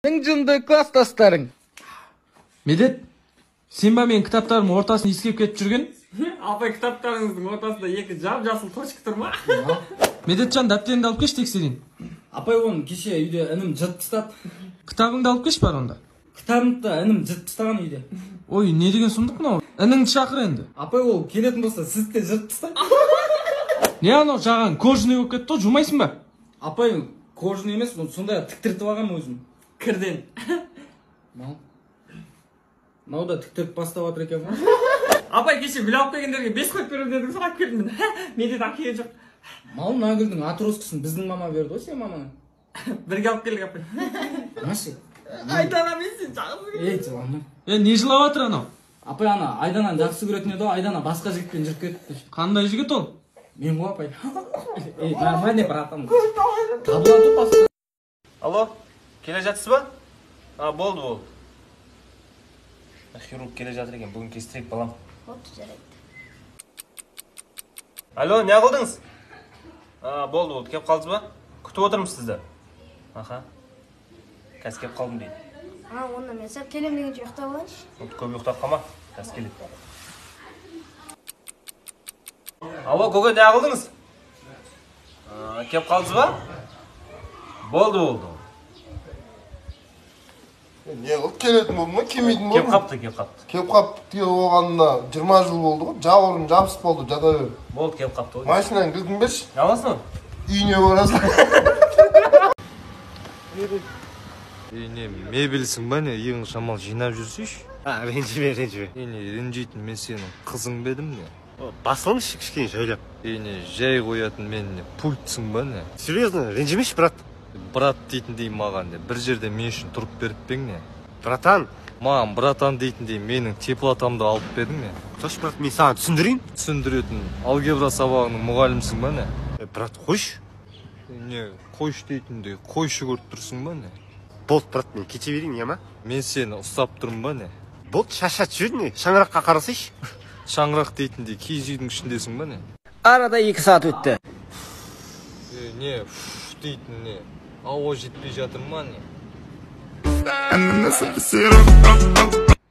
Жынды класстастарың. Медет, сен ба мен кітаптарымның ортасын иіскеп кетіп жүрген? Апай, кітаптарыңыздың ортасында екі жап-жасыл точка тұр ма? Медетжан, дәптеріңді алып кеш тексерейін. Апай, оны кеше үйде інім жыртып тастады. Кітабыңды алып кеш бар онда. Кітабымды да інім жыртып тастаған үйде. Ой, не деген сұмдық мынау? Ініңді шақыр енді. Апай, ол келетін болса, сізді де жыртып тастайды. Не анау жаған кожаный болып кетті, жумайсың ба? Апай, кожаный емес, сондай тіктіртіп алғам өзім. Кірден. Мынау да тіктіріп бастап жатыр екен ғой. Апай, кеше гүл алып келгендерге 5 қойып беріп дедім, сұрап келдім. Медет әкелген жоқ. Мал мына гүлдің атроскасын біздің мама берді ғой, сен мамаңа. Бірге алып келдік, апай. Нашы? Айдана мен сен жақсы көреді. Ей, жылама. Не жылап жатыр анау? Апай, ана Айдананы жақсы көретін еді, Айдана басқа жігітпен жүріп кетті. Қандай жігіт ол? Мен ғой, апай. Ей, нормальный братан. Табылады басқа. Алло, келе жатсыз ба? Болды. Хирург келе жатыр екен, бүгін кестірейік балам. Жарайды. Алло, не қылдыңыз? Болды, кеп қалдыңыз ба? Күтіп отырмыз сізді. Аха. Қазір кеп қалдым дейді. Онда мен сәл келем дегенше ұйықтап алайыншы. Көп ұйықтап қалма, қазір келеді. Алло, көке, не қылдыңыз? Кеп қалдыңыз ба? Болды. Не қылып келетін болды ма? Келмейтін болды ма? Кеп қапты. Кеп қапты оғанына 20 жыл болды ғой. Жауырын жабысып болды, жата бер. Болды, кеп қапты ғой. Машинаның кілтін берші. Аласың? Үйіне барасың. Не мебелсің ба не? Ең шамал жинап жүрсейші? Ренжіме. Ренжитін мен сенің қызың бедім не? Басылыңшы кішкене жайлап. Не жай қоятын мен не? Пультсің ба не? Серьезно, ренжімеші, брат. Брат дейтіндей маған не? Бір жерде мен үшін тұрып беріп бең не? Братан. Маған братан дейтіндей менің теплотамды алып бердің не? Тош, брат, мен саған түсіндірейін. Түсіндіретін алгебра сабағының мұғалімсің ба не? Брат, қойшы. Не, қойшы дейтіндей қойшы көріп тұрсың ба не? Болды, брат, мен кете берейін, ема? Мен сені ұстап тұрмын ба не? Болды, шашат жүрді не? Шаңыраққа қарасайшы. Шаңырақ дейтіндей киіз үйдің ішіндесің ба не? Арада 2 saat өтті. Не, дейтін не? Ауа жетпей жатыр ма не?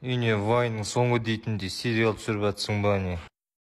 Не, Вайның соңғы дейтіндей сериал түсіріп жатсың ба не?